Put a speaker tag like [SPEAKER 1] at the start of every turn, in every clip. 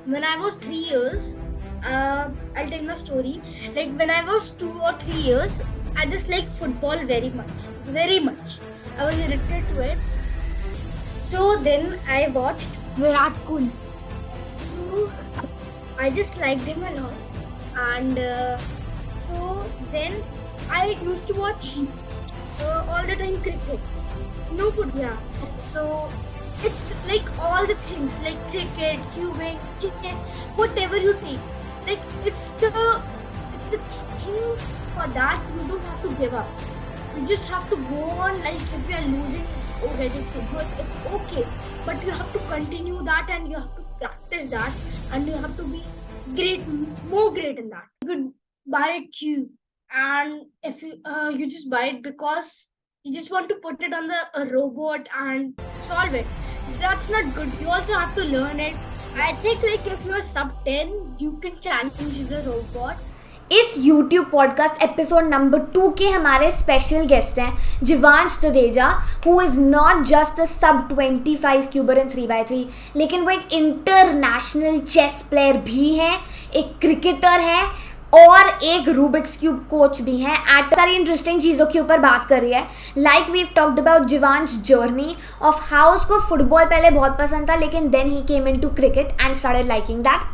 [SPEAKER 1] when I was 3 years, I'll tell my story. Like when I was 2 or 3 years, I just like football very much, very much. I was addicted to it. So then I watched Virat Kohli. So I just liked him a lot, and so then I used to watch all the time cricket. No football. Yeah. So it's like all the things like cricket, cubing, chess, whatever you take. Like it's the thing for that you don't have to give up. You just have to go on. Like if you are losing, it's okay, it's good, it's okay. But you have to continue that and you have to practice that and you have to be great, more great in that. You could buy a cube and if you just buy it because you just want to put it on the robot and solve it. So that's not good. You also have to learn it. I think like if you're sub 10, you can challenge the robot.
[SPEAKER 2] इस YouTube podcast episode number 2 के हमारे special guest हैं Jeevansh Dudeja, who is not just a sub-25 cuber in 3x3, लेकिन वो एक international chess player भी हैं, एक क्रिकेटर हैं और एक रूबिक्स क्यूब कोच भी हैं. एट सारी इंटरेस्टिंग चीज़ों के ऊपर बात कर रही है. Like we talked about Jeevansh journey of how उसको फुटबॉल पहले बहुत पसंद था, लेकिन then he came in to cricket and started liking that.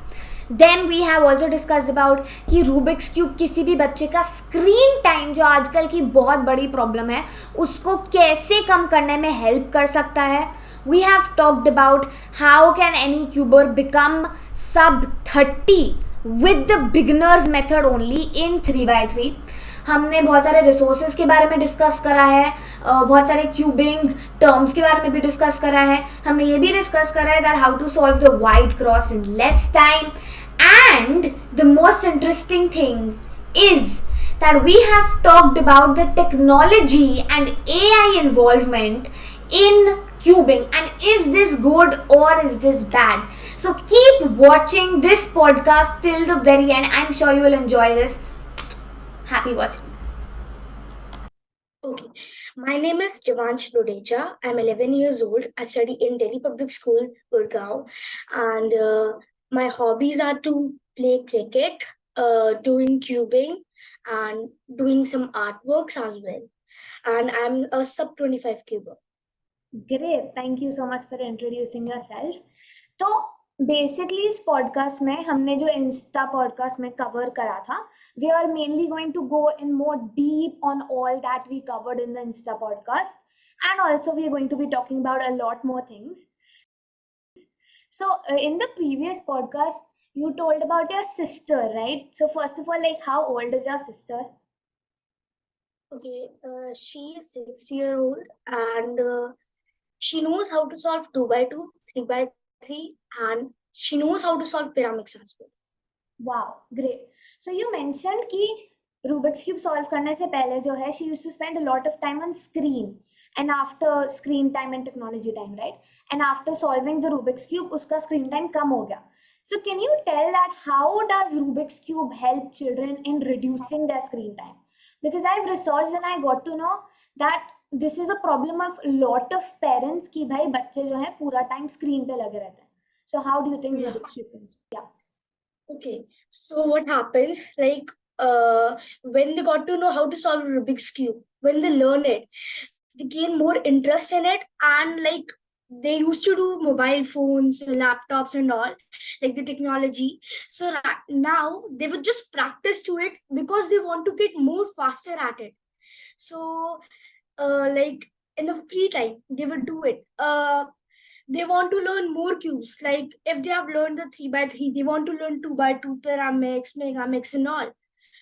[SPEAKER 2] Then we have also discussed about कि रूबिक्स क्यूब किसी भी बच्चे का स्क्रीन टाइम, जो आजकल की बहुत बड़ी प्रॉब्लम है, उसको कैसे कम करने में हेल्प कर सकता है. We have talked about how can any cuber become sub-30 with the beginners method only in 3x3. हमने बहुत सारे रिसोर्सेज के बारे में डिस्कस करा है, बहुत सारे क्यूबिंग टर्म्स के बारे में भी डिस्कस करा है. हमने ये भी डिस्कस करा है that how to solve the white cross in less time. And the most interesting thing is that we have talked about the technology and AI involvement in cubing, and is this good or is this bad? So keep watching this podcast till the very end. I'm sure you will enjoy this. Happy watching.
[SPEAKER 1] Okay, my name is Jeevansh Dudeja. I'm 11 years old. I study in Delhi Public School, Gurgaon, and my hobbies are to play cricket, doing cubing, and doing some artworks as well. And I'm a sub-25 cuber.
[SPEAKER 2] Great, thank you so much for introducing yourself. तो basically इस podcast में हमने जो insta podcast में cover करा था, we are mainly going to go in more deep on all that we covered in the insta podcast, and also we are going to be talking about a lot more things. So in the previous podcast, you told about your sister, right? So first of all, like, how old is your sister?
[SPEAKER 1] Okay, she is 6 year old and she knows how to solve 2x2, 3x3, and she knows how to solve pyramids as well.
[SPEAKER 2] Wow, great. So you mentioned कि Rubik's cube solve करने से पहले जो है, she used to spend a lot of time on screen, and after screen time and technology time, right? And after solving the Rubik's cube, उसका screen time कम हो गया. So can you tell that how does Rubik's cube help children in reducing their screen time? Because I've researched and I got to know that this is a problem of lot of parents कि भाई बच्चे जो है पूरा time screen पे लगे रहते हैं. So how do you think Rubik's cube can? Yeah.
[SPEAKER 1] Okay, so what happens, like, when they got to know how to solve Rubik's Cube, when they learn it, they gain more interest in it, and like they used to do mobile phones, laptops and all, like the technology. So now they would just practice to it because they want to get more faster at it. So like in the free time, they would do it. They want to learn more cubes. Like if they have learned the 3x3, they want to learn 2x2, pyramids, megamix, and all.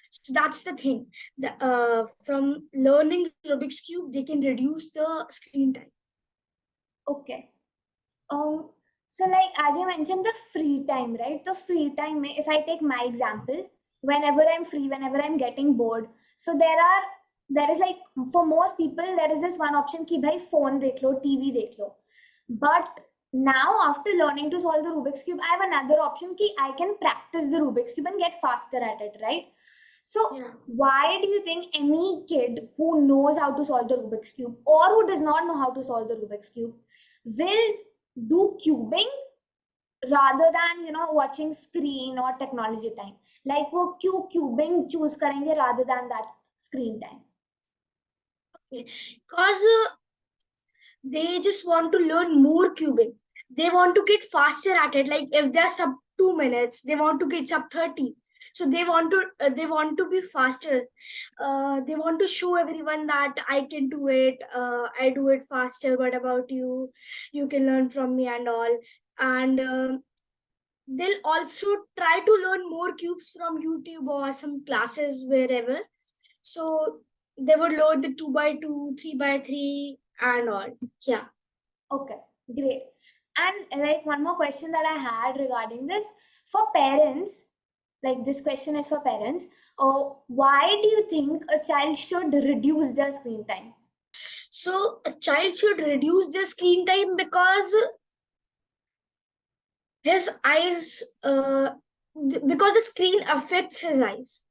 [SPEAKER 1] So that's the thing. From learning Rubik's cube, they can reduce the screen time.
[SPEAKER 2] Okay. So like as you mentioned the free time, right? The free time, if I take my example, whenever I'm free, whenever I'm getting bored, so there is like, for most people, there is this one option कि भाई phone देख लो, TV देख लो. But now after learning to solve the Rubik's cube, I have another option कि I can practice the Rubik's cube and get faster at it, right? So why do you think any kid who knows how to solve the Rubik's cube or who does not know how to solve the Rubik's cube will do cubing rather than watching screen or technology time? Like वो क्यों cubing choose करेंगे rather than that screen time?
[SPEAKER 1] Because they just want to learn more cubing. They want to get faster at it. Like if they're sub 2 minutes, they want to get sub 30. So they want to be faster. They want to show everyone that I can do it. I do it faster. What about you? You can learn from me and all. And they'll also try to learn more cubes from YouTube or some classes wherever. So they would load the 2x2, 3x3, and all. Yeah.
[SPEAKER 2] Okay, great. And like one more question that I had regarding this, for parents, like this question is for parents. Why do you think a child should reduce their screen time?
[SPEAKER 1] So a child should reduce their screen time because his eyes, because the screen affects his eyes.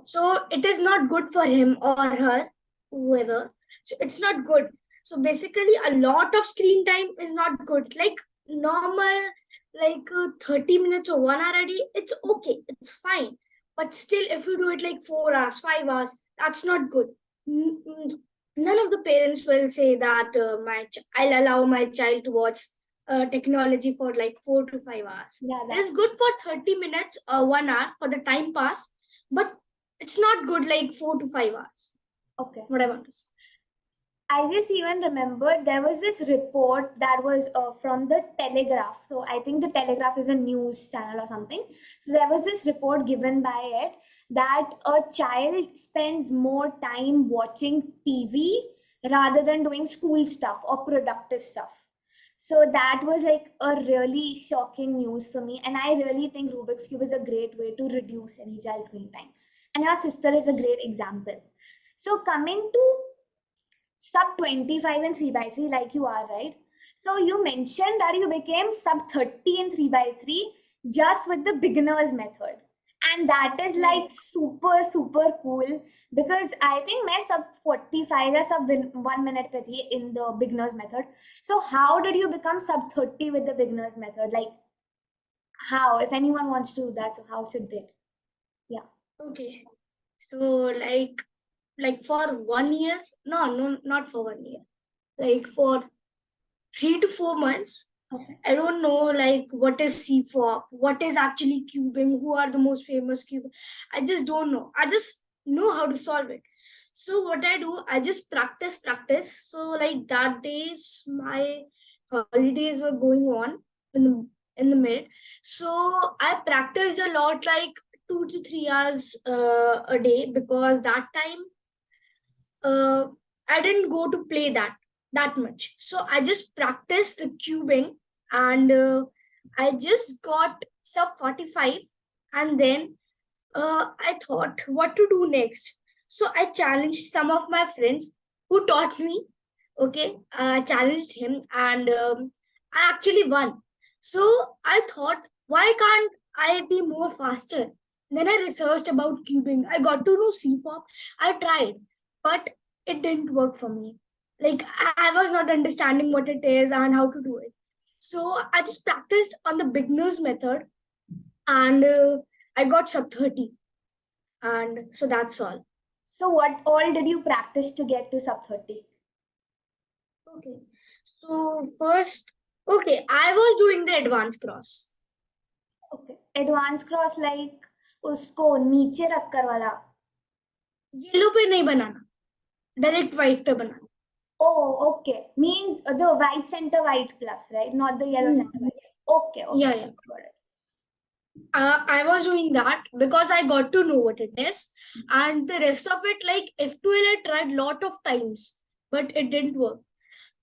[SPEAKER 1] So it is not good for him or her, whoever. So it's not good. So basically, a lot of screen time is not good. Like normal, like 30 minutes or 1 hour a day, it's okay. It's fine. But still, if you do it like 4 hours, 5 hours, that's not good. None of the parents will say that I'll allow my child to watch technology for like 4 to 5 hours.
[SPEAKER 2] Yeah,
[SPEAKER 1] It is good for 30 minutes or 1 hour for the time pass, but it's not good like 4 to 5 hours.
[SPEAKER 2] Okay.
[SPEAKER 1] What I want to say.
[SPEAKER 2] I just even remembered there was this report that was from the Telegraph. So I think the Telegraph is a news channel or something. So there was this report given by it that a child spends more time watching TV rather than doing school stuff or productive stuff. So that was like a really shocking news for me. And I really think Rubik's Cube is a great way to reduce any child's screen time. And your sister is a great example. So coming to sub 25 and 3x3, like you are, right? So you mentioned that you became sub 30 and 3x3 just with the beginner's method. And that is like super, super cool because I think मैं sub 45 या sub 1 minute पे थी in the beginner's method. So how did you become sub 30 with the beginner's method? Like how, if anyone wants to do that, so how should they? Yeah.
[SPEAKER 1] Okay. So like for 1 year, no, not for 1 year. Like for 3 to 4 months,
[SPEAKER 2] Okay.
[SPEAKER 1] I don't know like what is CFOP, what is actually cubing, who are the most famous cubing. I just don't know. I just know how to solve it. So what I do, I just practice. So like that days my holidays were going on in the mid. So I practiced a lot, like 2 to 3 hours a day, because that time I didn't go to play that much. So I just practiced the cubing, and I just got sub 45, and then I thought what to do next. So I challenged some of my friends who taught me. Okay, I challenged him, and I actually won. So I thought, why can't I be more faster? Then I researched about cubing. I got to know CFOP. I tried, but it didn't work for me. Like I was not understanding what it is and how to do it. So I just practiced on the beginner's method, and I got sub 30. And so that's all.
[SPEAKER 2] So what all did you practice to get to sub 30?
[SPEAKER 1] Okay. So first, okay, I was doing the advanced cross.
[SPEAKER 2] Okay. Advanced cross like उसको नीचे रखकर वाला.
[SPEAKER 1] Yellow पे नहीं बनाना, direct white पे बनाना.
[SPEAKER 2] Oh, okay. Means the white center white plus, right? Not the yellow center white. Okay, okay.
[SPEAKER 1] Yeah.
[SPEAKER 2] Got it.
[SPEAKER 1] I was doing that because I got to know what it is, and the rest of it, like F12, I tried lot of times, but it didn't work.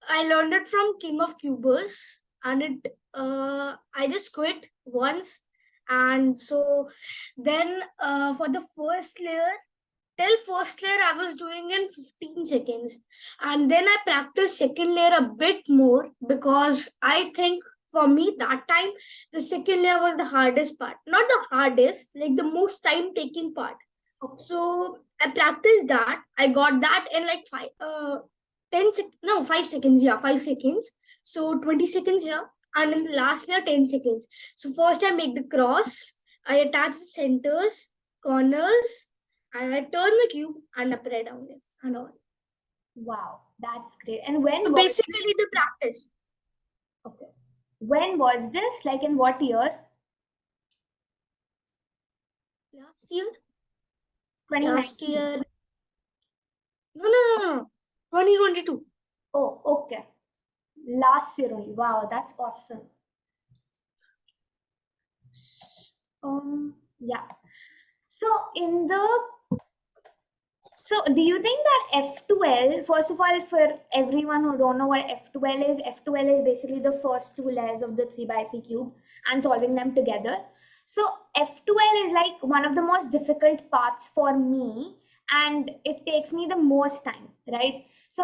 [SPEAKER 1] I learned it from King of Cubers, and I just quit once, and so then for the first layer, till first layer I was doing in 15 seconds, and then I practiced second layer a bit more, because I think for me that time the second layer was the hardest part, not the hardest, like the most time taking part. So I practiced that. I got that in like 5 seconds. Yeah, 5 seconds. So 20 seconds here. and in the last layer 10 seconds. So first I make the cross, I attach the centers, corners, and I turn the cube and up and down it and all.
[SPEAKER 2] Wow, that's great. And when
[SPEAKER 1] So
[SPEAKER 2] was
[SPEAKER 1] basically the practice.
[SPEAKER 2] okay? When was this? Like in what year?
[SPEAKER 1] Last year?
[SPEAKER 2] 2019.
[SPEAKER 1] Last year. No. 2022.
[SPEAKER 2] Oh, okay. Last year only. Wow, that's awesome. Yeah. So in the So do you think that F12, first of all, for everyone who don't know what F12 is basically the first two layers of the 3x3 cube and solving them together. So F12 is like one of the most difficult parts for me and it takes me the most time, right? So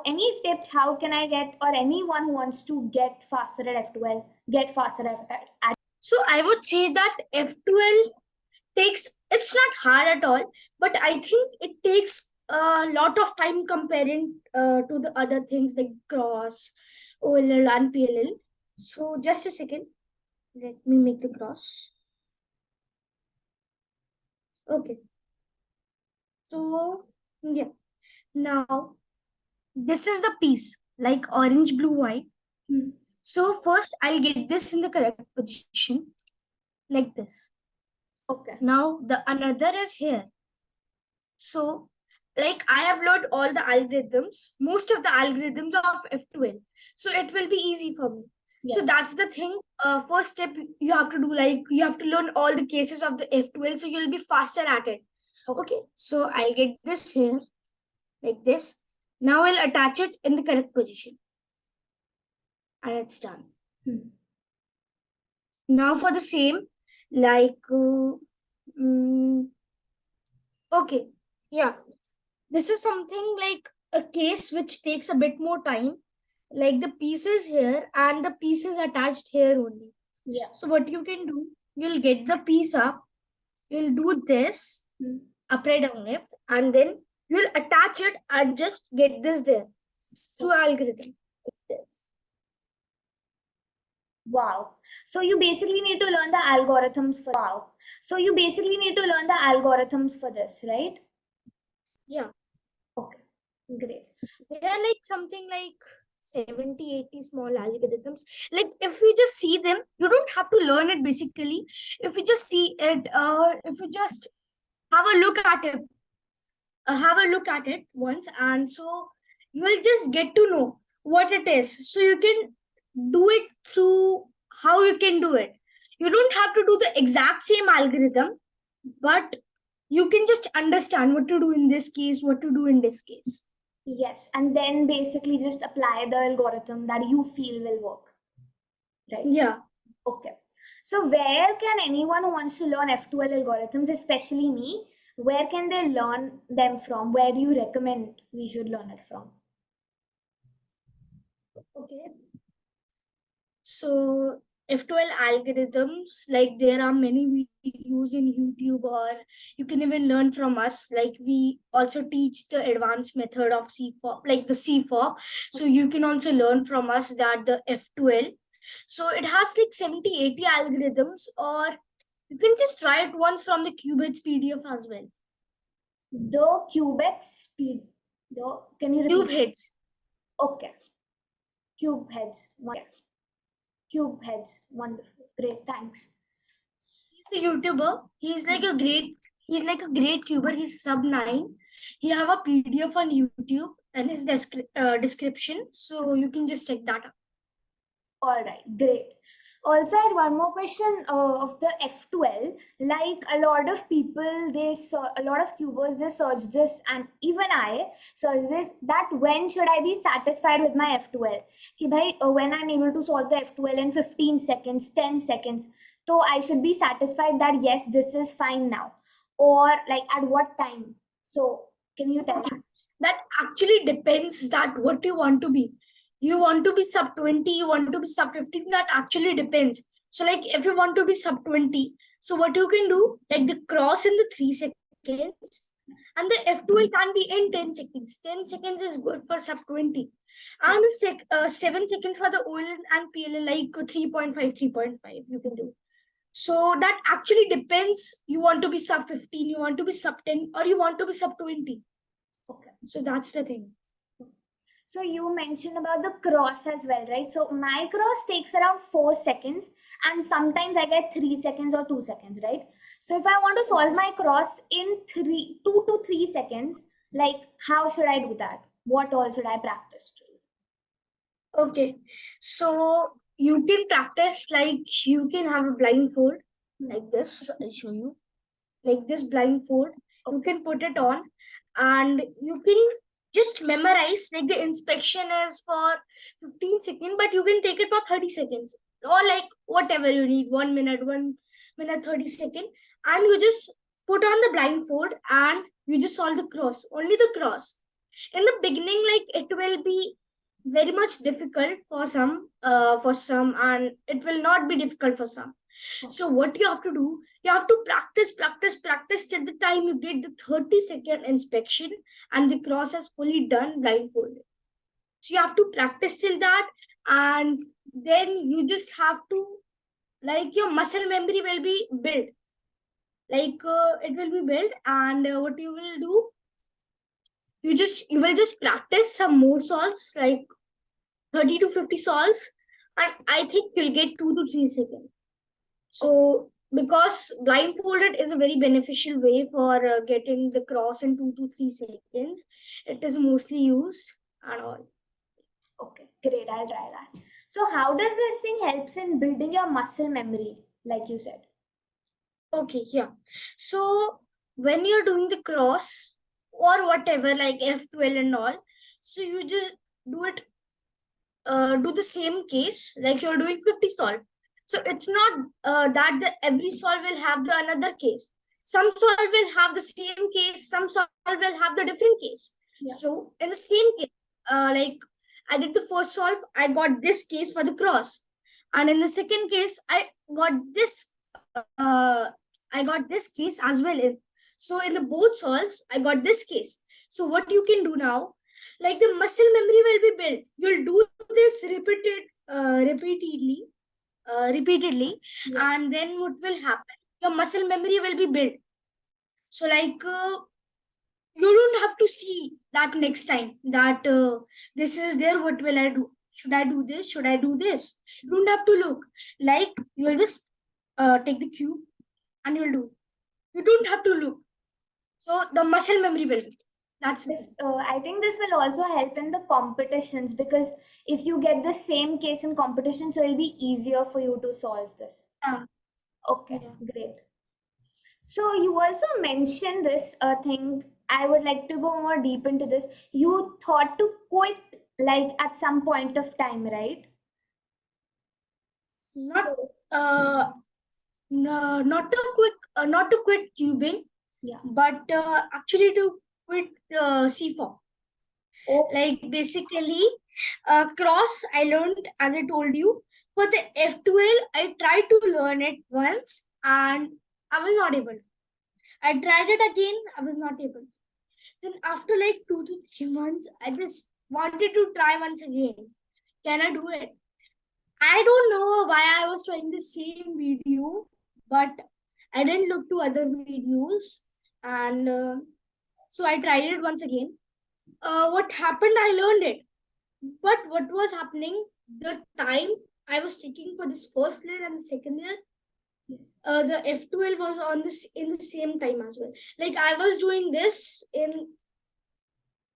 [SPEAKER 2] any tips, how can I get, or anyone who wants to get faster at F12, get faster at
[SPEAKER 1] So I would say that F12 it's not hard at all, but I think it takes a lot of time comparing to the other things like cross, OLL, and PLL. So just a second, let me make the cross. Okay. So yeah, now this is the piece like orange, blue, white. So first I'll get this in the correct position like this.
[SPEAKER 2] Okay.
[SPEAKER 1] Now the another is here. So like I have learned all the algorithms, most of the algorithms of F12. So it will be easy for me.
[SPEAKER 2] Yeah.
[SPEAKER 1] So that's the thing. First step you have to do, like you have to learn all the cases of the F12 so you'll be faster at it. Okay. So I'll get this here like this. Now I'll attach it in the correct position. And it's done. Now for the same, like okay. Yeah. This is something like a case which takes a bit more time, like the pieces here and the pieces attached here only.
[SPEAKER 2] Yeah.
[SPEAKER 1] So what you can do, you'll get the piece up, you'll do this, upright down left, and then you'll attach it and just get this there through algorithm. Like this.
[SPEAKER 2] Wow. So you basically need to learn the algorithms for this, right?
[SPEAKER 1] Yeah.
[SPEAKER 2] Okay. Great.
[SPEAKER 1] There are like something like 70, 80 small algorithms. Like if you just see them, you don't have to learn it basically. If you just see it, if you just have a look at it once, and so you will just get to know what it is. So you can do it through how you can do it. You don't have to do the exact same algorithm, but you can just understand what to do in this case, what to do in this case.
[SPEAKER 2] Yes, and then basically just apply the algorithm that you feel will work, right?
[SPEAKER 1] Yeah.
[SPEAKER 2] Okay. So where can anyone who wants to learn F12 algorithms, especially me, where can they learn them from? Where do you recommend we should learn it from?
[SPEAKER 1] Okay. So F12 algorithms, like there are many videos in YouTube, or you can even learn from us. Like we also teach the advanced method of C4, like the C4. So you can also learn from us that the F12. So it has like 70, 80 algorithms, or you can just try it once from the KubeHeads PDF as well.
[SPEAKER 2] The can you repeat?
[SPEAKER 1] KubeHeads.
[SPEAKER 2] Okay. KubeHeads. KubeHeads. Wonderful. Great. Thanks.
[SPEAKER 1] He's a YouTuber. He's like a great cuber. He's sub-9. He have a PDF on YouTube and his description. So you can just check that out.
[SPEAKER 2] All right, great. Also, I had one more question of the F12. Like a lot of people, a lot of cubers, they search this, and even I search this, that when should I be satisfied with my F12? Ki bhai, when I'm able to solve the F12 in 15 seconds, 10 seconds, so I should be satisfied that yes, this is fine now. Or like at what time? So can you tell me?
[SPEAKER 1] That actually depends that what you want to be. You want to be sub 20, you want to be sub 15, that actually depends. So like if you want to be sub 20, so what you can do, like the cross in the 3 seconds and the F12 can be in 10 seconds. 10 seconds is good for sub 20. And 7 seconds for the OLN and PLN, like 3.5, 3.5 you can do. So that actually depends. You want to be sub 15, you want to be sub 10, or you want to be sub 20.
[SPEAKER 2] Okay.
[SPEAKER 1] So that's the thing.
[SPEAKER 2] So you mentioned about the cross as well, right? So my cross takes around 4 seconds, and sometimes I get 3 seconds or 2 seconds, right? So if I want to solve my cross in 2 to 3 seconds, like how should I do that? What all should I practice to do?
[SPEAKER 1] Okay, so you can practice, like you can have a blindfold like this. I'll show you, like this blindfold. You can put it on, and you can just memorize. Like the inspection is for 15 seconds, but you can take it for 30 seconds, or like whatever you need, 1 minute, 1 minute 30 seconds, and you just put on the blindfold and you just solve the cross, only the cross. In the beginning, like it will be very much difficult for some, and it will not be difficult for some. So what you have to do, you have to practice till the time you get the 30-second inspection and the cross is fully done blindfolded. So you have to practice till that, and then you just have to, like your muscle memory will be built. Like it will be built, and what you will do, you will just practice some more solves, like 30 to 50 solves, and I think you'll get 2 to 3 seconds. So because blindfolded is a very beneficial way for getting the cross in 2 to 3 seconds, it is mostly used and all.
[SPEAKER 2] Okay, great. I'll try that. So how does this thing helps in building your muscle memory, like you said?
[SPEAKER 1] Okay, yeah. So when you're doing the cross or whatever, like F12 and all, so you just do it, do the same case, like you're doing 50 solve. So it's not that every solve will have the another case. Some solve will have the same case, some solve will have the different case. Yeah. So in the same case, like I did the first solve, I got this case for the cross. And in the second case, got this I got this case as well. So in the both solves, I got this case. So what you can do now, like the muscle memory will be built. You'll do this repeatedly, yeah. And then what will happen? Your muscle memory will be built. So like you don't have to see that next time that this is there. What will I do? Should I do this? Should I do this? You don't have to look. Like you'll just take the cube and you'll do. You don't have to look. So the muscle memory will be. That's
[SPEAKER 2] this. I think this will also help in the competitions, because if you get the same case in competition, so it'll be easier for you to solve this.
[SPEAKER 1] Yeah.
[SPEAKER 2] Okay, yeah. Great. So you also mentioned this thing. I would like to go more deep into this. You thought to quit like at some point of time, right?
[SPEAKER 1] Not no, not to quit cubing. Yeah. But actually to quit C4. Okay. Like basically, cross I learned, as I told you. For the F12, I tried to learn it once and I was not able. I tried it again, I was not able. Then after like 2 to 3 months, I just wanted to try once again. Can I do it? I don't know why I was trying the same video, but I didn't look to other videos, and so I tried it once again. What happened? I learned it, but what was happening? The time I was taking for this first layer and the second layer, the F12 was on this in the same time as well. Like I was doing this in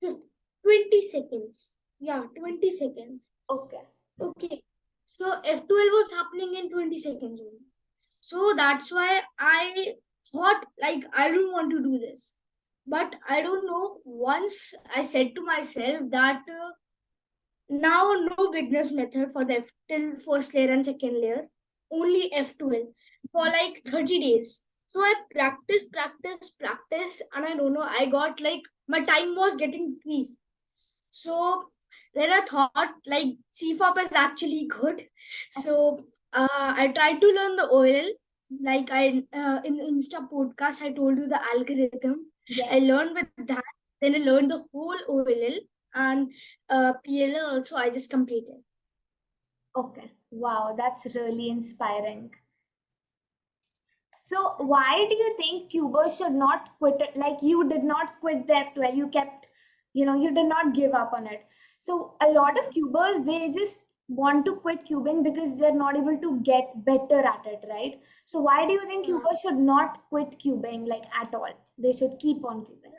[SPEAKER 1] 20 seconds. Yeah, 20 seconds. Okay. Okay. So F12 was happening in 20 seconds only. So that's why I thought like I don't want to do this. But I don't know, once I said to myself that now no beginner's method for the till first layer and second layer, only F12 for like 30 days. So I practice, and I don't know, I got like my time was getting increased. So then I thought like CFOP is actually good. So I tried to learn the OLL. Like I in the Insta podcast, I told you the algorithm. Yes. I learned with that. Then I learned the whole OLL, and PLA also I just completed.
[SPEAKER 2] Okay. Wow, that's really inspiring. So why do you think cubers should not quit it? Like you did not quit the F12, you kept, you did not give up on it. So a lot of cubers, they just want to quit cubing because they're not able to get better at it, right? So why do you think
[SPEAKER 1] Yeah.
[SPEAKER 2] cubers should not quit cubing like at all? They should keep on cubing.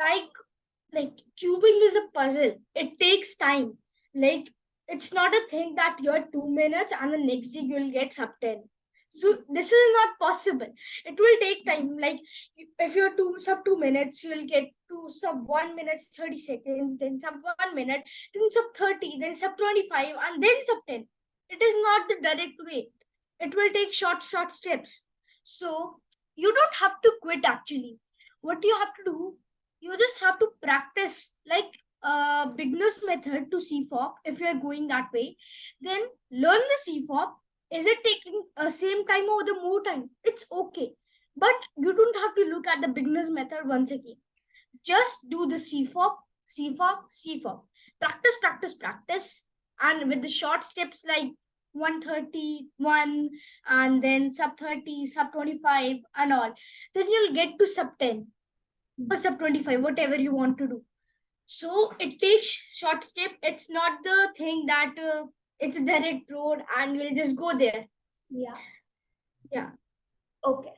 [SPEAKER 1] Like cubing is a puzzle. It takes time. Like it's not a thing that you're 2 minutes and the next day you'll get sub 10. So this is not possible. It will take time. Like if you're sub 2 minutes, you'll get to sub 1 minute 30 seconds, then sub 1 minute, then sub 30, then sub 25, and then sub 10. It is not the direct way. It will take short steps. So you don't have to quit actually. What you have to do, you just have to practice like beginner's method to CFOP. If you're going that way, then learn the CFOP. Is it taking same time or the more time? It's okay, but you don't have to look at the beginner's method once again. Just do the CFOP. Practice, and with the short steps like 131 and then sub 30, sub 25 and all, then you'll get to sub 10 or sub 25, whatever you want to do. So it takes short step. It's not the thing that it's a direct road and you'll just go there.
[SPEAKER 2] Yeah.
[SPEAKER 1] Yeah.
[SPEAKER 2] Okay.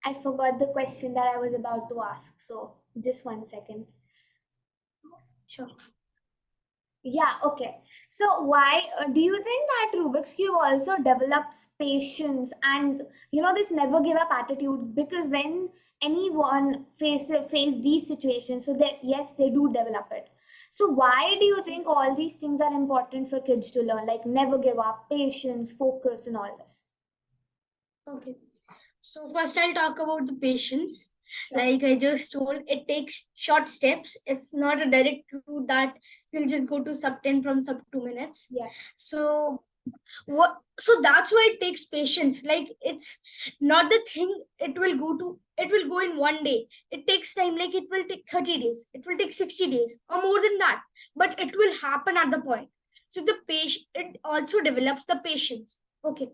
[SPEAKER 2] I forgot the question that I was about to ask. So just 1 second.
[SPEAKER 1] Sure.
[SPEAKER 2] Yeah, okay. So why do you think that Rubik's Cube also develops patience and this never give up attitude? Because when anyone face these situations, so they yes, they do develop it. So why do you think all these things are important for kids to learn? Like never give up, patience, focus, and all this.
[SPEAKER 1] Okay. So first I'll talk about the patience.
[SPEAKER 2] Sure.
[SPEAKER 1] Like I just told, it takes short steps. It's not a direct route that you'll just go to sub 10 from sub 2 minutes.
[SPEAKER 2] Yes.
[SPEAKER 1] So so that's why it takes patience. Like it's not the thing it will go in one day. It takes time. Like it will take 30 days, it will take 60 days or more than that, but it will happen at the point. So the patient, it also develops the patience. Okay,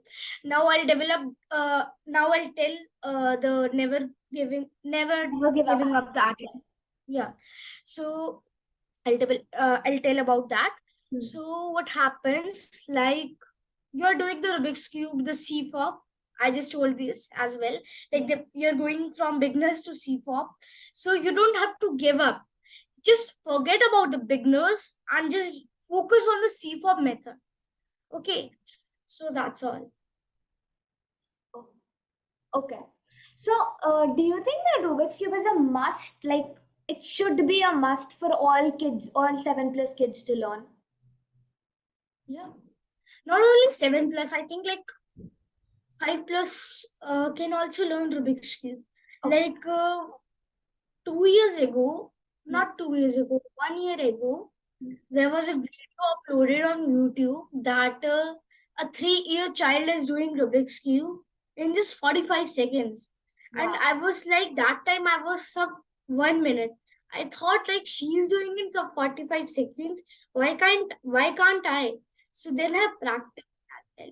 [SPEAKER 1] now I'll tell the never
[SPEAKER 2] Never give up
[SPEAKER 1] giving up the
[SPEAKER 2] attitude.
[SPEAKER 1] attitude. Yeah. So I'll tell about that.
[SPEAKER 2] Hmm.
[SPEAKER 1] So what happens, like you're doing the Rubik's Cube, the CFOP. I just told this as well. Like you're going from beginners to CFOP. So you don't have to give up. Just forget about the beginners and just focus on the CFOP method. Okay. So that's all.
[SPEAKER 2] Oh, okay. So, do you think that Rubik's Cube is a must? Like, it should be a must for all kids, all 7+ kids to learn?
[SPEAKER 1] Yeah. Not only 7+, I think like 5+ can also learn Rubik's Cube.
[SPEAKER 2] Okay.
[SPEAKER 1] Like 2 years ago, not 2 years ago, 1 year ago, there was a video uploaded on YouTube that a 3-year child is doing Rubik's Cube in just 45 seconds. And
[SPEAKER 2] Wow.
[SPEAKER 1] I was like, that time I was sub 1 minute. I thought like she's doing in sub 45 seconds. Why can't I? So then I practiced as well.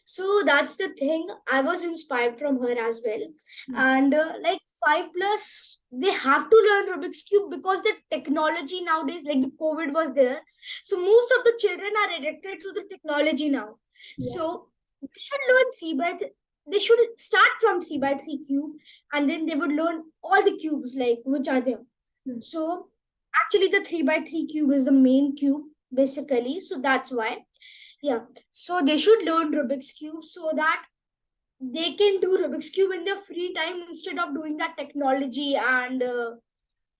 [SPEAKER 1] So that's the thing. I was inspired from her as well. And like 5+, they have to learn Rubik's Cube because the technology nowadays, like the COVID was there. So most of the children are addicted to the technology now.
[SPEAKER 2] Yes.
[SPEAKER 1] So they should learn they should start from 3x3 cube, and then they would learn all the cubes like which are there. So actually the 3x3 cube is the main cube basically. So that's why. Yeah. So they should learn Rubik's Cube so that they can do Rubik's Cube in their free time instead of doing that technology and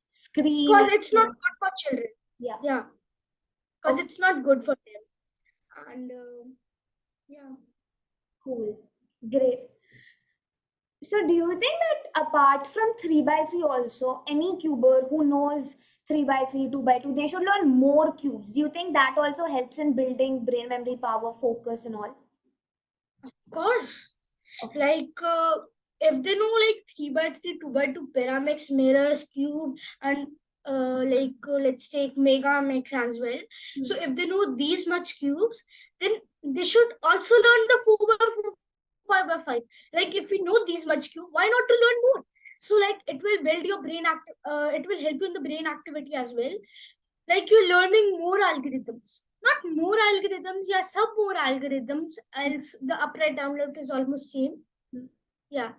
[SPEAKER 2] Screen.
[SPEAKER 1] because it's not good for children.
[SPEAKER 2] Yeah.
[SPEAKER 1] Yeah. Because it's not good for them. And yeah.
[SPEAKER 2] Cool. Great. So, do you think that apart from 3x3 also, any cuber who knows 3x3, 2x2, they should learn more cubes? Do you think that also helps in building brain memory power, focus, and all?
[SPEAKER 1] Of course. Like if they know like 3x3, 2x2 pyramids, mirrors, cube, and let's take mega mix as well. So if they know these much cubes, then they should also learn the 4 by 4, 5 by 5. Like if we know these much cube, why not to learn more? So like it will build your brain it will help you in the brain activity as well. Like you're learning more algorithms, not more algorithms, yeah, some more algorithms, else the upright download is almost same. Yeah,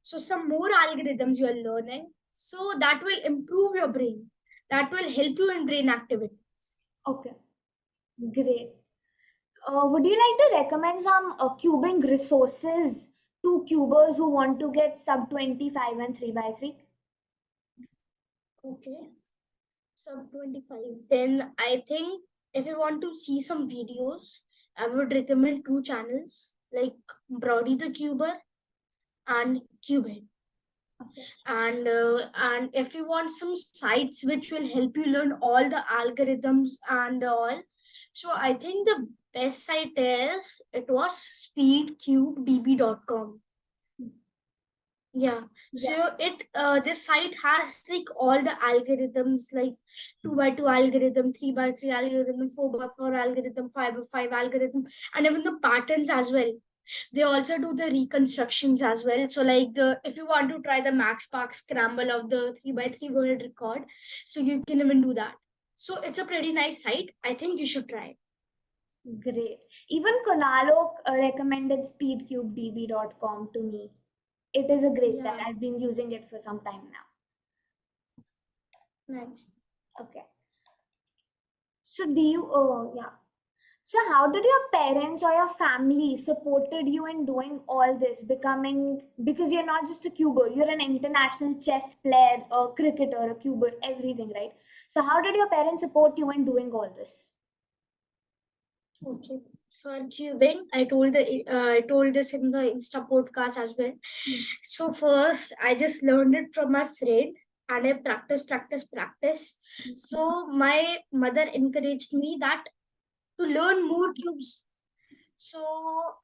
[SPEAKER 1] so some more algorithms you are learning, so that will improve your brain, that will help you in brain activity.
[SPEAKER 2] Okay, great. Would you like to recommend some cubing resources to cubers who want to get sub 25 and 3 by 3?
[SPEAKER 1] Okay, Sub-25, then I think if you want to see some videos, I would recommend two channels like Brody the Cuber and KubeHeads.
[SPEAKER 2] Okay.
[SPEAKER 1] And if you want some sites which will help you learn all the algorithms and all, so I think the best site is, it was speedcubedb.com. Yeah, so it this site has like all the algorithms, like 2 by 2 algorithm, 3 by 3 algorithm, 4 by 4 algorithm, 5 by 5 algorithm, and even the patterns as well. They also do the reconstructions as well. So like if you want to try the max park scramble of the 3 by 3 world record, so you can even do that. So it's a pretty nice site, I think you should try.
[SPEAKER 2] Great. Even Konalo recommended speedcubedb.com to me. It is a great site.
[SPEAKER 1] Yeah,
[SPEAKER 2] I've been using it for some time now.
[SPEAKER 1] nice.
[SPEAKER 2] Okay. So do you, yeah. So how did your parents or your family supported you in doing all this, becoming, because you're not just a cuber, you're an international chess player, a cricketer, a cuber, everything, right? So how did your parents support you in doing all this?
[SPEAKER 1] Okay. For cubing, I told this in the Insta podcast as well. So first, I just learned it from my friend, and I practice. So my mother encouraged me that to learn more cubes. So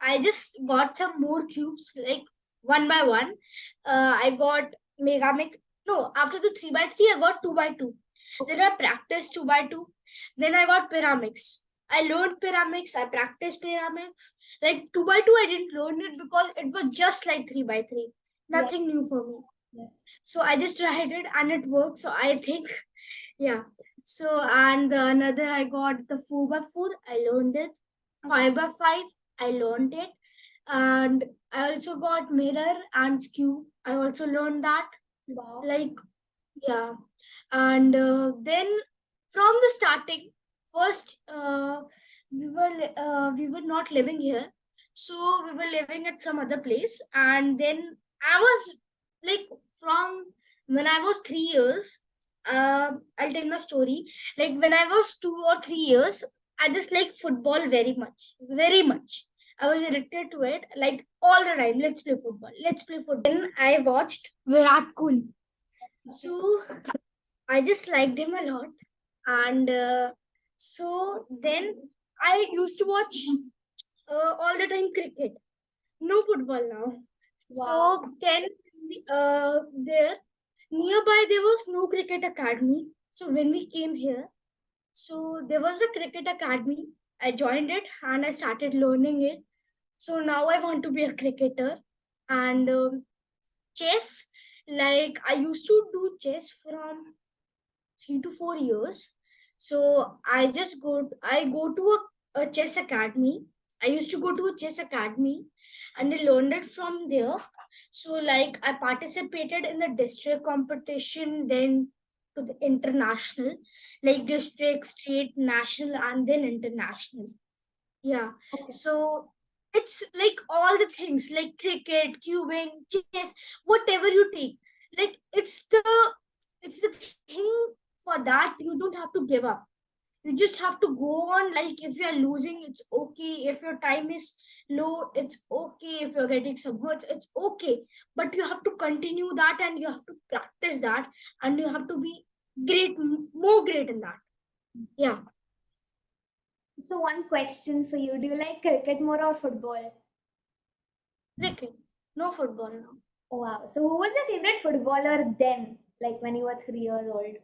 [SPEAKER 1] I just got some more cubes, like one by one. I got Megamic. No, after the 3 by 3, I got 2 by 2. Then I practiced 2 by 2. Then I got pyramids. I learned pyramids. I practiced pyramids. Like 2 by 2, I didn't learn it because it was just like 3 by 3. Nothing new for me.
[SPEAKER 2] Yes.
[SPEAKER 1] So I just tried it and it worked. So I think, yeah. So, and another, I got the 4 by 4. I learned it. 5 by 5. I learned it. And I also got mirror and skew. I also learned that.
[SPEAKER 2] Wow.
[SPEAKER 1] Like, yeah. And then from the starting, first, we were not living here. So we were living at some other place. And then I was like, from when I was 3 years, I'll tell my story. Like when I was 2 or 3 years, I just like football very much, very much. I was addicted to it, like all the time. Let's play football. Let's play football. Then I watched Virat Kohli. So I just liked him a lot, and so then I used to watch all the time cricket. No football now.
[SPEAKER 2] Wow.
[SPEAKER 1] So then there nearby there was no cricket academy. So when we came here, so there was a cricket academy. I joined it and I started learning it. So now I want to be a cricketer. And chess, like I used to do chess from 3 to 4 years. So I go to a chess academy. I used to go to a chess academy and I learned it from there. So like I participated in the district competition, then to the international, like district, state, national, and then international. Yeah.
[SPEAKER 2] Okay.
[SPEAKER 1] So it's like all the things like cricket, cubing, chess, whatever you take. Like it's the thing. For that you don't have to give up. You just have to go on. Like if you're losing, it's okay. If your time is low, it's okay. If you're getting some hurts, it's okay. But you have to continue that and you have to practice that and you have to be great, more great in that. Yeah.
[SPEAKER 2] So one question for you: do you like cricket more or football?
[SPEAKER 1] Cricket. No football now.
[SPEAKER 2] Oh, wow. So who was your favorite footballer then, like when you were 3 years old?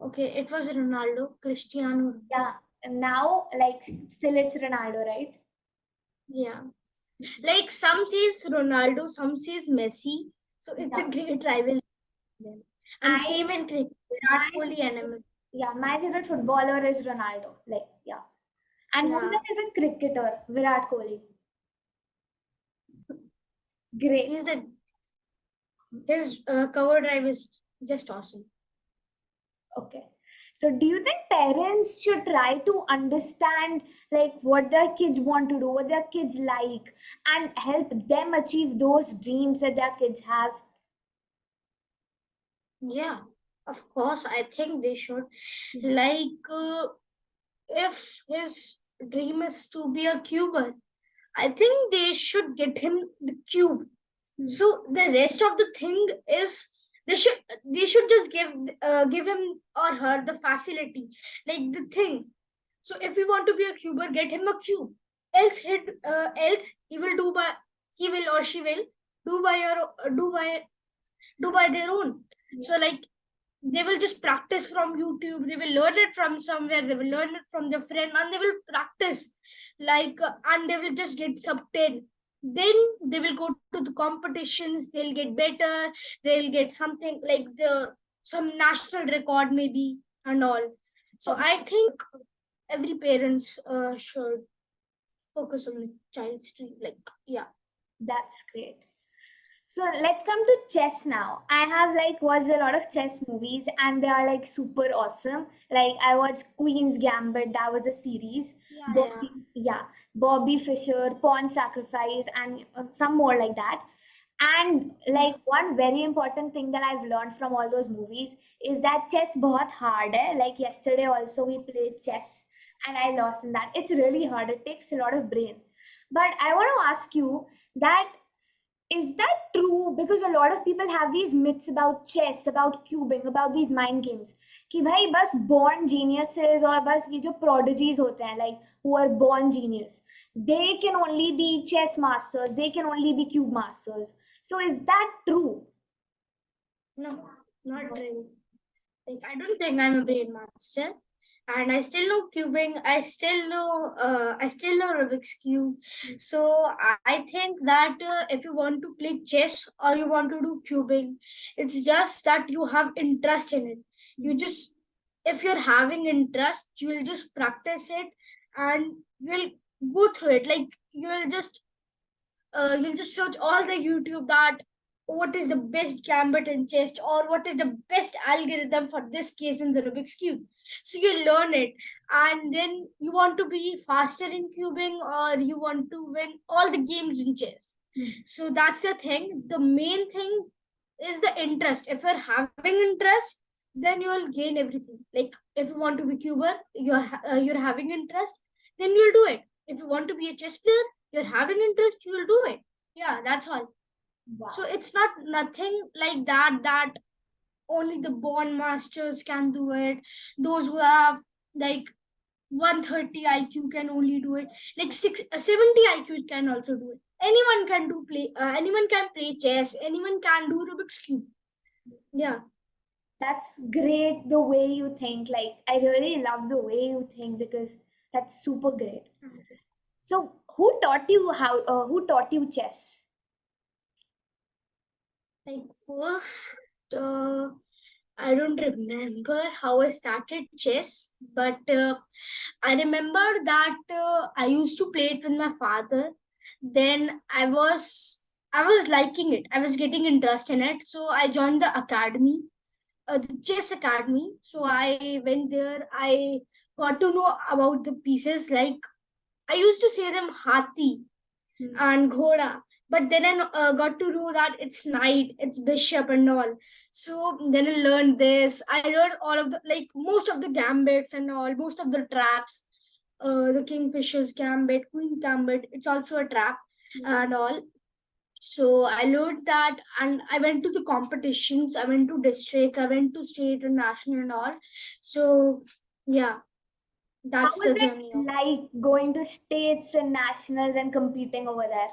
[SPEAKER 1] Okay, it was Ronaldo, Cristiano.
[SPEAKER 2] Yeah, and now like still it's Ronaldo, right?
[SPEAKER 1] Yeah. Like some says Ronaldo, some says Messi. So it's a
[SPEAKER 2] Yeah.
[SPEAKER 1] great rivalry. Then. And
[SPEAKER 2] I
[SPEAKER 1] same in cricket, Virat
[SPEAKER 2] my
[SPEAKER 1] Kohli and
[SPEAKER 2] favorite,
[SPEAKER 1] MS.
[SPEAKER 2] yeah, my favorite footballer is Ronaldo. Like, yeah. And who is
[SPEAKER 1] Yeah.
[SPEAKER 2] your favorite cricketer? Virat Kohli. Great.
[SPEAKER 1] He's the his cover drive is just awesome.
[SPEAKER 2] Okay. So do you think parents should try to understand like what their kids want to do, what their kids like, and help them achieve those dreams that their kids have?
[SPEAKER 1] Yeah, of course. I think they should. Like, if his dream is to be a cuber, I think they should get him the cube.
[SPEAKER 2] Hmm.
[SPEAKER 1] So the rest of the thing is they should just give him or her the facility, like the thing. So if you want to be a cuber, get him a cube. Else he will do by he will or she will do by your do by their own.
[SPEAKER 2] Yeah.
[SPEAKER 1] So like they will just practice from YouTube, they will learn it from somewhere, they will learn it from their friend, and they will practice like and they will just get sub 10. Then they will go to the competitions, they'll get better, they'll get something like the some national record maybe and all. So
[SPEAKER 2] Okay,
[SPEAKER 1] I think every parents should focus on the child's dream, like yeah.
[SPEAKER 2] that's great. So let's come to chess now. I have like watched a lot of chess movies and they are like super awesome. Like I watched Queen's Gambit, that was a series.
[SPEAKER 1] Yeah, yeah.
[SPEAKER 2] Bobby, yeah, Bobby Fischer, Pawn Sacrifice, and some more like that. And like one very important thing that I've learned from all those movies is that chess बहुत hard है. Like yesterday also we played chess and I lost in that. It's really hard. It takes a lot of brain. But I want to ask you that is that true? Because a lot of people have these myths about chess, about cubing, about these mind games. कि भाई बस born geniuses और बस ये जो prodigies होते हैं like who are born genius, they can only be chess masters, they can only be cube masters. So is that true?
[SPEAKER 1] No, not really. Like I don't think I'm a brain master. And I still know cubing. I still know Rubik's cube. So I think that if you want to play chess or you want to do cubing, it's just that you have interest in it. You just if you're having interest, you will just practice it and you'll go through it. Like you'll just search all the YouTube that what is the best gambit in chess or what is the best algorithm for this case in the Rubik's cube. So you learn it, and then you want to be faster in cubing or you want to win all the games in chess. So that's the thing. The main thing is the interest. If you're having interest, then you will gain everything. Like if you want to be cuber, you're having interest, then you'll do it. If you want to be a chess player, you're having interest, you'll do it. Yeah, that's all.
[SPEAKER 2] Wow.
[SPEAKER 1] So it's not nothing like that only the born masters can do it. Those who have like 130 IQ can only do it. Like 70 IQ can also do it. Anyone can play chess, anyone can do Rubik's cube. Yeah.
[SPEAKER 2] That's great the way you think. Like I really love the way you think because that's super great. So who taught you chess?
[SPEAKER 1] Like first, uh, I don't remember how I started chess, but I remember that I used to play it with my father. Then I was liking it. I was getting interest in it, so I joined the academy, the chess academy. So I went there. I got to know about the pieces. Like I used to say them Hathi and Ghoda. But then I got to know that it's knight, it's bishop and all. So then I learned this. I learned all of the like most of the gambits and all, most of the traps. The kingfisher's gambit, queen gambit. It's also a trap and all. So I learned that, and I went to the competitions. I went to district. I went to state and national and all. So yeah,
[SPEAKER 2] How
[SPEAKER 1] that's
[SPEAKER 2] was
[SPEAKER 1] the
[SPEAKER 2] it
[SPEAKER 1] journey of.
[SPEAKER 2] like going to states and nationals and competing over there?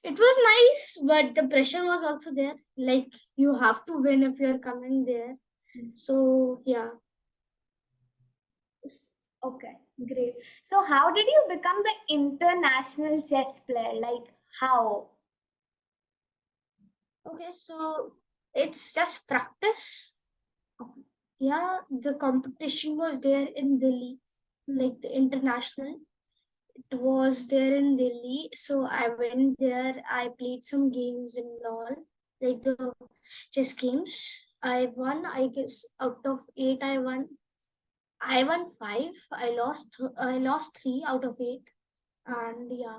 [SPEAKER 1] It was nice, but the pressure was also there. Like you have to win if you're coming there. So yeah.
[SPEAKER 2] Okay, great. So how did you become the international chess player? Like how?
[SPEAKER 1] Okay, so it's just practice.
[SPEAKER 2] Okay.
[SPEAKER 1] Yeah, the competition was there in Delhi, like the international. It was there in Delhi, so I went there. I played some games and all, like the chess games. I won, I guess, out of eight. I won five. I lost three out of eight, and yeah.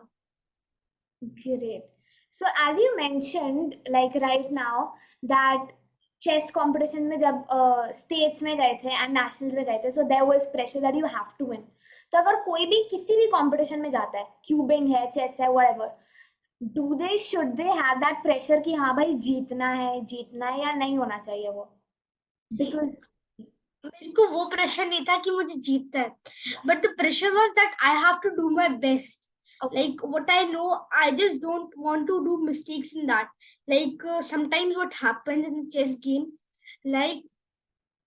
[SPEAKER 2] Great. So as you mentioned, like right now that chess competition में जब states में गए थे and nationals में गए थे, so there was pressure that you have to win. तो अगर कोई भी किसी भी competition में जाता है, cubing है, chess है, whatever, should they have that pressure कि हाँ भाई जीतना है या नहीं होना चाहिए वो?
[SPEAKER 1] See,
[SPEAKER 2] Because
[SPEAKER 1] मेरे को वो प्रेशर नहीं था कि मुझे जीतना है, but the pressure was that I have to do my best. Like what I know, I just don't want to do mistakes in that. Like sometimes what happens in chess game, like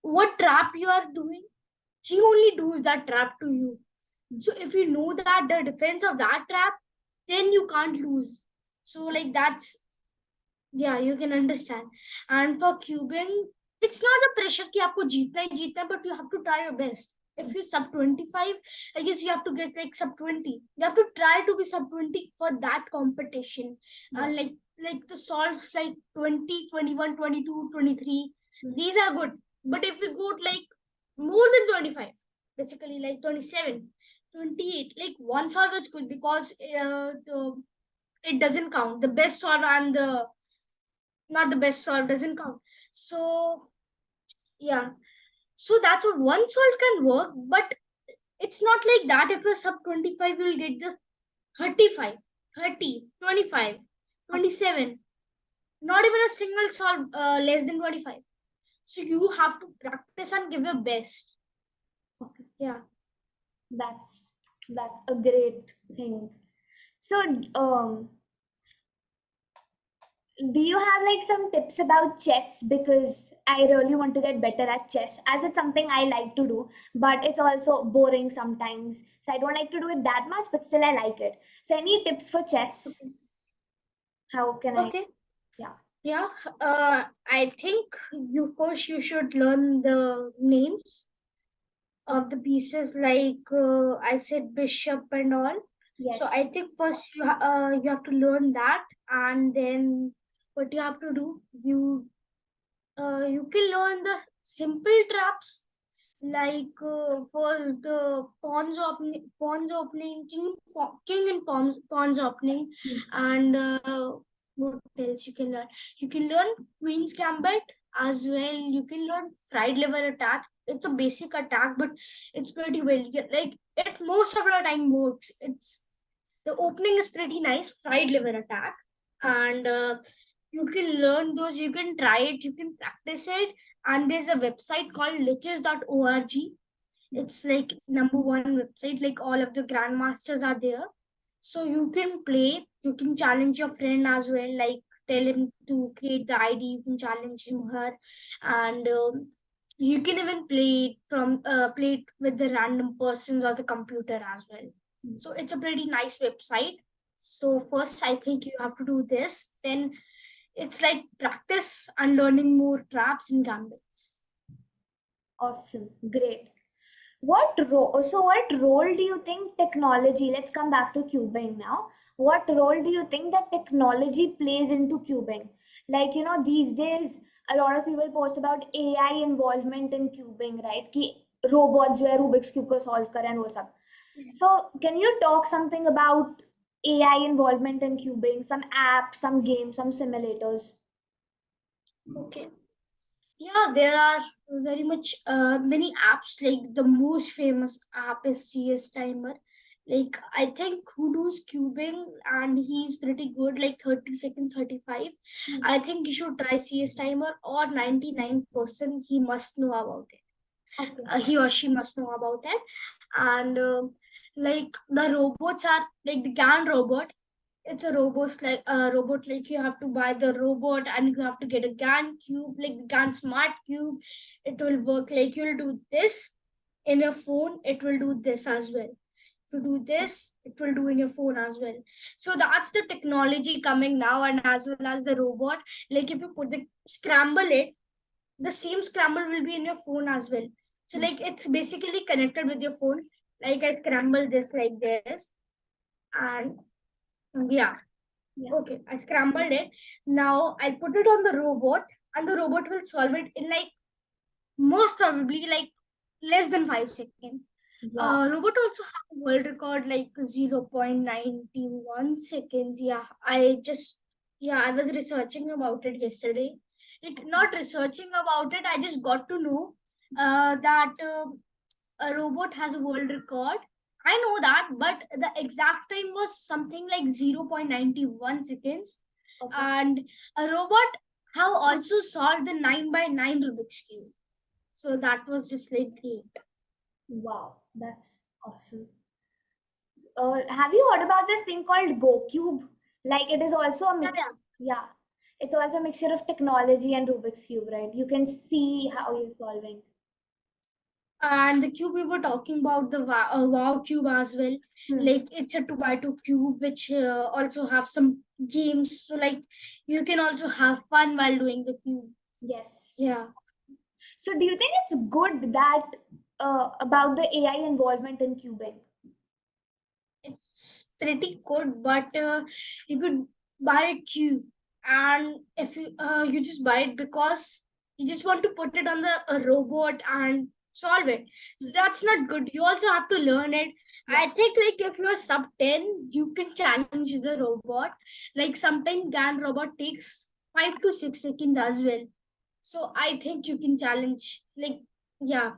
[SPEAKER 1] what trap you are doing, he only does that trap to you. So if you know that the defense of that trap, then you can't lose. So like that's, yeah, you can understand. And for cubing, it's not the pressure कि आपको जीतना ही जीतना है, but you have to try your best. If you sub 25, I guess you have to get like sub 20. You have to try to be sub 20 for that competition. And like the solves like 20, 21, 22, 23, these are good. But if you go like more than 25, basically like 27, 28, like one solve is good because it doesn't count. The best solve and the not the best solve doesn't count. So yeah, so that's what one solve can work, but it's not like that. If you're sub 25, you'll get the 35, 30, 25, 27. Not even a single solve less than 25. So you have to practice and give your best.
[SPEAKER 2] okay,
[SPEAKER 1] Yeah.
[SPEAKER 2] that's a great thing. So do you have like some tips about chess? Because I really want to get better at chess, as it's something I like to do, but it's also boring sometimes. So I don't like to do it that much, but still I like it. So any tips for chess?
[SPEAKER 1] Okay.
[SPEAKER 2] How can I?
[SPEAKER 1] Okay.
[SPEAKER 2] Yeah.
[SPEAKER 1] Yeah. I think you first you should learn the names of the pieces, like I said bishop and all.
[SPEAKER 2] Yes.
[SPEAKER 1] So I think first you have to learn that, and then what you have to do, you can learn the simple traps, like for the pawns opening, king and pawns opening, and what else you can learn? You can learn queen's gambit as well. You can learn fried liver attack. It's a basic attack, but it's pretty well. Like it most of the time works. It's the opening is pretty nice, fried liver attack, and you can learn those. You can try it. You can practice it. And there's a website called liches.org. It's like number one website. Like all of the grandmasters are there, so you can play. You can challenge your friend as well. Like tell him to create the ID. You can challenge him, her, and you can even play it with the random persons or the computer as well. So it's a pretty nice website. So first, I think you have to do this. Then it's like practice and learning more traps and gambits.
[SPEAKER 2] Awesome. Great. What role do you think technology, let's come back to cubing now. What role do you think that technology plays into cubing? Like, these days, a lot of people post about AI involvement in cubing, right? Ki robots जो है Rubik's cube को solve करें and वो सब. So, can you talk something about AI involvement in cubing, some apps, some games, some simulators?
[SPEAKER 1] Okay. Yeah, there are very much many apps. Like the most famous app is CS Timer. Like I think who does cubing and he's pretty good, like 30 seconds, 35. I think you should try CS Timer, or 99% he must know about it.
[SPEAKER 2] Okay.
[SPEAKER 1] He or she must know about it. And like the robots are like the GAN robot. it's a robot like you have to buy the robot and you have to get a GAN cube, like the GAN smart cube. It will work like you'll do this in your phone, it will do this as well. To do this, it will do in your phone as well. So that's the technology coming now, and as well as the robot. Like if you put the scramble it, the same scramble will be in your phone as well. So like it's basically connected with your phone. Like I scramble this like this, and yeah. Okay, I scrambled it. Now I put it on the robot, and the robot will solve it in like most probably like less than 5 seconds.
[SPEAKER 2] Wow.
[SPEAKER 1] Robot also have a world record like 0.91 seconds. I was researching about it yesterday. Like not researching about it, I just got to know that a robot has a world record. I know that, but the exact time was something like 0.91 seconds.
[SPEAKER 2] Okay.
[SPEAKER 1] And a robot have also solved the 9 by 9 Rubik's Cube. So that was just like great.
[SPEAKER 2] Wow, that's awesome. Have you heard about this thing called GoCube? Like it is also a mix. Yeah, it's also a mixture of technology and Rubik's Cube, right? You can see how you're solving.
[SPEAKER 1] And the cube we were talking about the wow cube as well. Like it's a 2x2 cube which also have some games, so like you can also have fun while doing the cube.
[SPEAKER 2] Yes.
[SPEAKER 1] Yeah.
[SPEAKER 2] So do you think it's good that about the AI involvement in cubing?
[SPEAKER 1] It's pretty good, but you could buy a cube, and if you just buy it because you just want to put it on the robot and solve it, so that's not good. You also have to learn it. I think like if you're sub 10, you can challenge the robot. Like sometimes GAN robot takes 5 to 6 seconds as well, so I think you can challenge, like, yeah,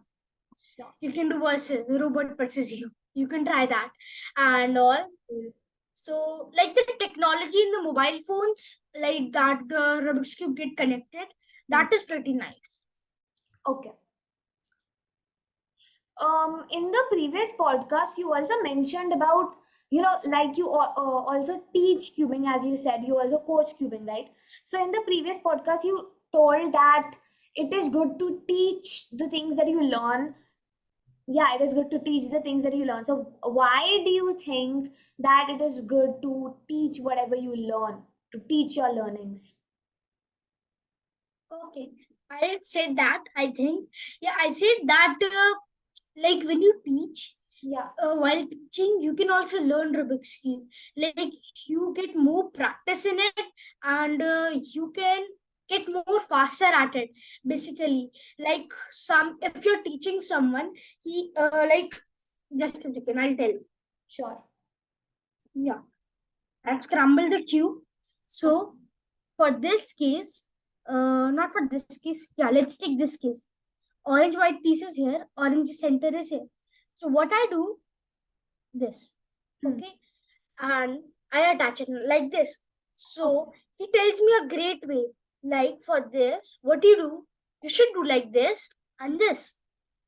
[SPEAKER 1] you can do versus the robot versus you can try that and all. So like the technology in the mobile phones, like that the Rubik's Cube get connected, that is pretty nice.
[SPEAKER 2] Okay. In the previous podcast, you also mentioned about, like you also teach cubing, as you said, you also coach cubing, right? So in the previous podcast, you told that it is good to teach the things that you learn. Yeah, it is good to teach the things that you learn. So why do you think that it is good to teach whatever you learn, to teach your learnings?
[SPEAKER 1] Okay, I said that. I think, yeah, I said that. Like when you teach,
[SPEAKER 2] Yeah.
[SPEAKER 1] while teaching, you can also learn Rubik's Cube. Like you get more practice in it, and you can get more faster at it. Basically, like some if you're teaching someone, he like just a second, I'll tell you.
[SPEAKER 2] Sure.
[SPEAKER 1] Yeah, I've scrambled the cube. So for this case, not for this case. Yeah, let's take this case. Orange white piece is here. Orange center is here. So what I do, this, okay, and I attach it like this. So he tells me a great way, like for this, what do, you should do like this and this.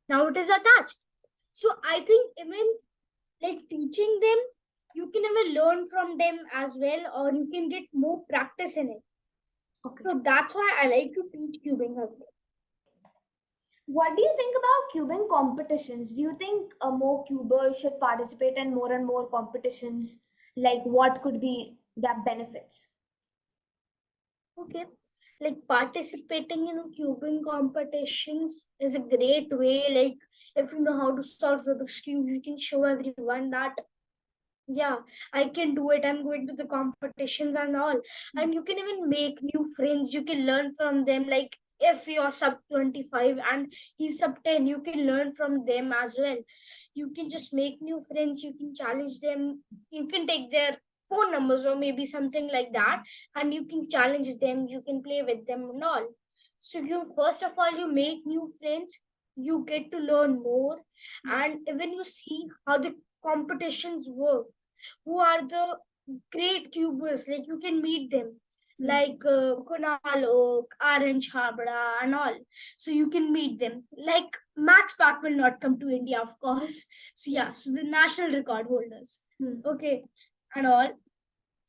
[SPEAKER 1] Now it is attached. So I think even like teaching them, you can even learn from them as well, or you can get more practice in it.
[SPEAKER 2] Okay.
[SPEAKER 1] So that's why I like to teach cubing as well.
[SPEAKER 2] What do you think about cubing competitions? Do you think more cubers should participate in more and more competitions? Like, what could be the benefits?
[SPEAKER 1] Okay. Like participating in cubing competitions is a great way. Like if you know how to solve Rubik's Cube, you can show everyone that yeah, I can do it. I'm going to the competitions and all. And you can even make new friends. You can learn from them. Like if you're sub 25 and he's sub 10, you can learn from them as well. You can just make new friends. You can challenge them. You can take their phone numbers or maybe something like that. And you can challenge them. You can play with them and all. So you first of all, you make new friends. You get to learn more. And when you see how the competitions work, who are the great cubers, like you can meet them, like Kunal Oak, Orange Habra and all. So you can meet them. Like Max Pack will not come to India, of course. So yeah, so the national record holders. Okay, and all.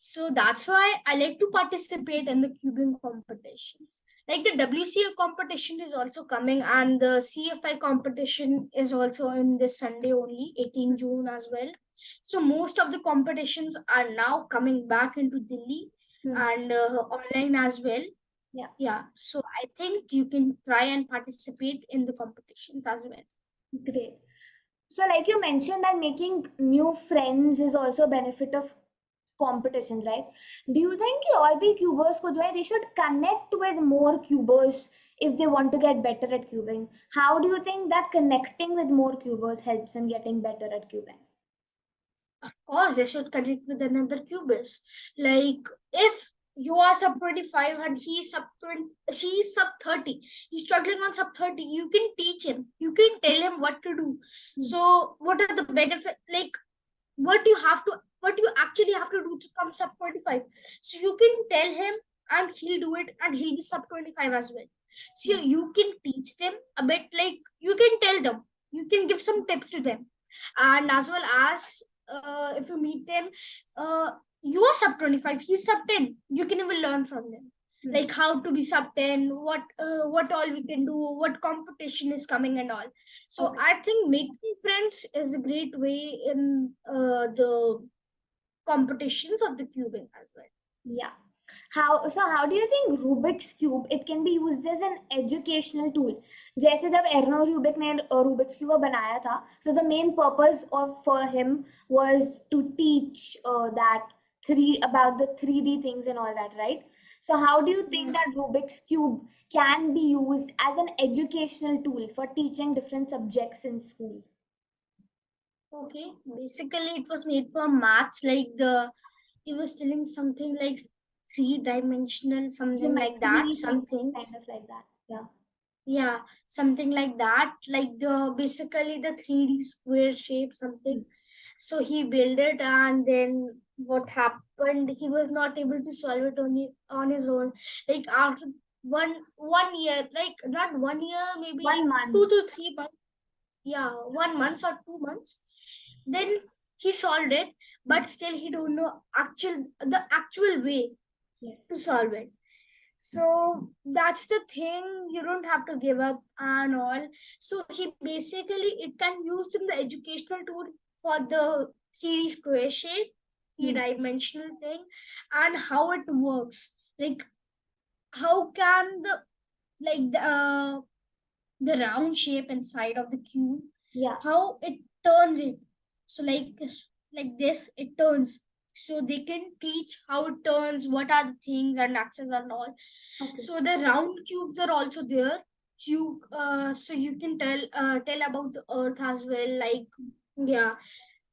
[SPEAKER 1] So that's why I like to participate in the cubing competitions. Like the WCA competition is also coming, and the CFI competition is also in this Sunday only, 18 June as well. So most of the competitions are now coming back into Delhi and online as well.
[SPEAKER 2] Yeah.
[SPEAKER 1] Yeah. So I think you can try and participate in the competitions as well.
[SPEAKER 2] Great. So, like you mentioned, that making new friends is also a benefit of competitions, right? Do you think all be cubers ko jo hai, they should connect with more cubers if they want to get better at cubing? How do you think that connecting with more cubers helps in getting better at cubing?
[SPEAKER 1] Of course, they should connect with another cubist. Like if you are sub 25 and he's sub 20, she's sub 30, he's struggling on sub 30, you can teach him, you can tell him what to do. So what are the benefits? Like what you actually have to do to come sub 25. So you can tell him and he'll do it and he'll be sub 25 as well. So you can teach them a bit, like you can tell them, you can give some tips to them. And as well as if you meet them, you are sub 25, he's sub 10, you can even learn from them. Like how to be sub 10, what all we can do, what competition is coming and all. So I think making friends is a great way in the competitions of the cubing as well.
[SPEAKER 2] Yeah. How do you think Rubik's cube it can be used as an educational tool? जैसे जब एर्नो Rubik ने Rubik's cube बनाया था, so the main purpose of for him was to teach that about the 3D things and all that, right? So how do you think that Rubik's cube can be used as an educational tool for teaching different subjects in school?
[SPEAKER 1] Okay, basically it was made for maths, like he was telling something like three-dimensional, something like that, something
[SPEAKER 2] kind of like that. Yeah.
[SPEAKER 1] Yeah, something like that, like the basically the 3D square shape, something. So he built it, and then what happened, he was not able to solve it on his own. Like after one year, like not 1 year, maybe
[SPEAKER 2] 1 month.
[SPEAKER 1] 2 to 3 months. Yeah, 1 month or 2 months. Then he solved it, but still he don't know the actual way to solve it. So that's the thing, you don't have to give up and all. So he basically, it can use in the educational tool for the 3D square shape, 3 dimensional thing, and how it works. Like how can the round shape inside of the cube, how it turns it. So like this, it turns. So they can teach how it turns, what are the things and axes and all. So the round cubes are also there. So you can tell about the earth as well. Like yeah,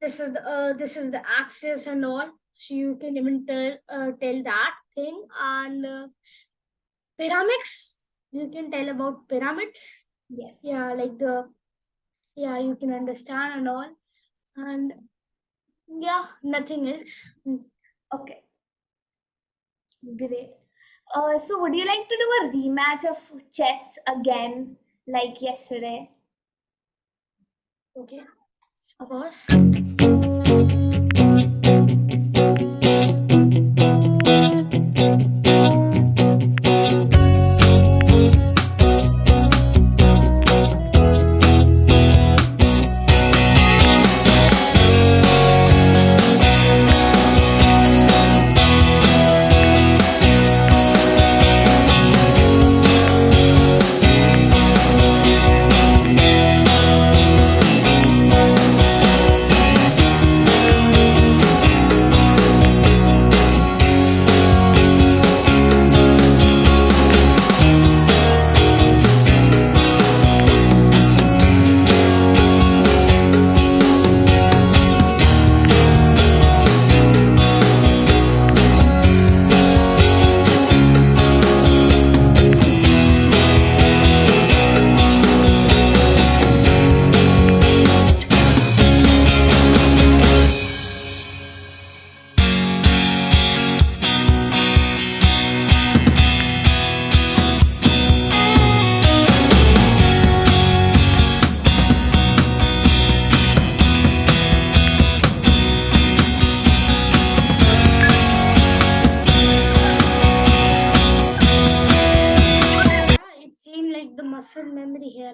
[SPEAKER 1] this is the earth, this is the axis and all. So you can even tell that thing. And pyramids, you can tell about pyramids.
[SPEAKER 2] Yes.
[SPEAKER 1] Yeah, like you can understand and all. And yeah, nothing else.
[SPEAKER 2] Okay. Great. So would you like to do a rematch of chess again, like yesterday?
[SPEAKER 1] Okay, of course.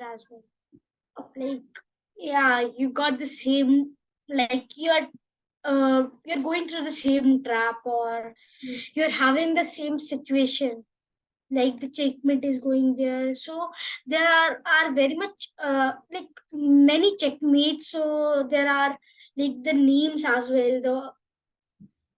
[SPEAKER 1] as well. Like, yeah, you got the same, like you're going through the same trap, or you're having the same situation, like the checkmate is going there. So there are very much like many checkmates. So there are like the names as well,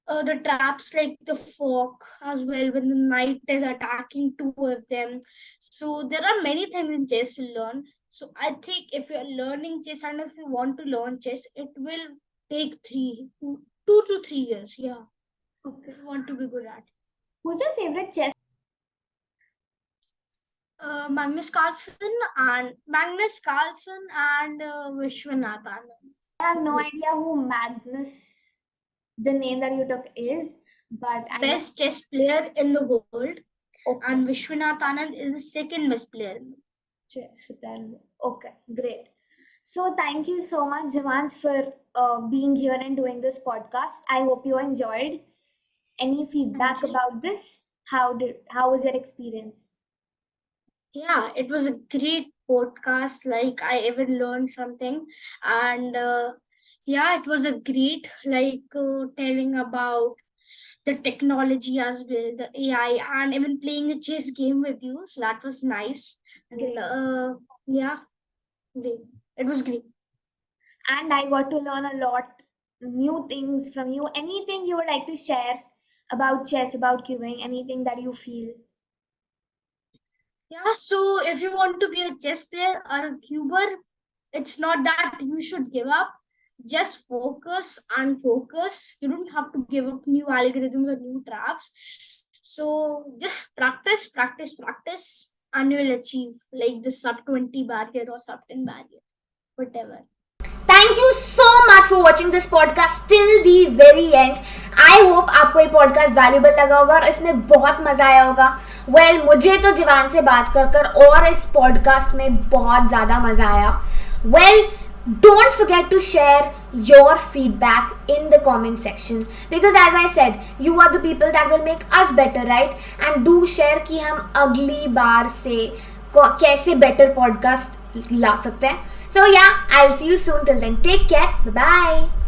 [SPEAKER 1] the traps like the fork as well when the knight is attacking two of them. So there are many things in chess to learn. So I think if you're learning chess and if you want to learn chess, it will take 2 to 3 years. Yeah,
[SPEAKER 2] Okay.
[SPEAKER 1] if you want to be good at it.
[SPEAKER 2] Who's your favorite chess?
[SPEAKER 1] Magnus Carlsen and Vishwanath Anand.
[SPEAKER 2] I have no idea who Magnus, the name that you took, is, but I know.
[SPEAKER 1] Best chess player in the world,
[SPEAKER 2] Okay.
[SPEAKER 1] and Vishwanath Anand is the second best player.
[SPEAKER 2] Chess player. Okay, great. So thank you so much, Jeevansh, for being here and doing this podcast. I hope you enjoyed. Any feedback
[SPEAKER 1] Thank you.
[SPEAKER 2] about this? How was your experience?
[SPEAKER 1] Yeah, it was a great podcast. Like I even learned something, and yeah, it was a great telling about the technology as well, the AI, and even playing a chess game with you. So that was nice, and
[SPEAKER 2] Great.
[SPEAKER 1] yeah, great. It was great.
[SPEAKER 2] And I got to learn a lot new things from you. Anything you would like to share about chess, about cubing, anything that you feel?
[SPEAKER 1] Yeah, so if you want to be a chess player or a cuber, it's not that you should give up. Just focus and focus. You don't have to give up new algorithms or new traps. So just practice, practice, practice, and you will achieve like the sub-20 barrier or sub-10 barrier, whatever.
[SPEAKER 2] Thank you so much for watching this podcast till the very end. I hope आपको ये podcast valuable लगा होगा और इसमें बहुत मजा आया होगा. Well, मुझे तो जीवान से बात कर और इस podcast में बहुत ज़्यादा मजा आया. Well, don't forget to share your feedback in the comment section, because as I said, you are the people that will make us better, right? And do share कि हम अगली बार से कैसे better podcast ला सकते हैं. So yeah, I'll see you soon. Till then, take care. Bye bye.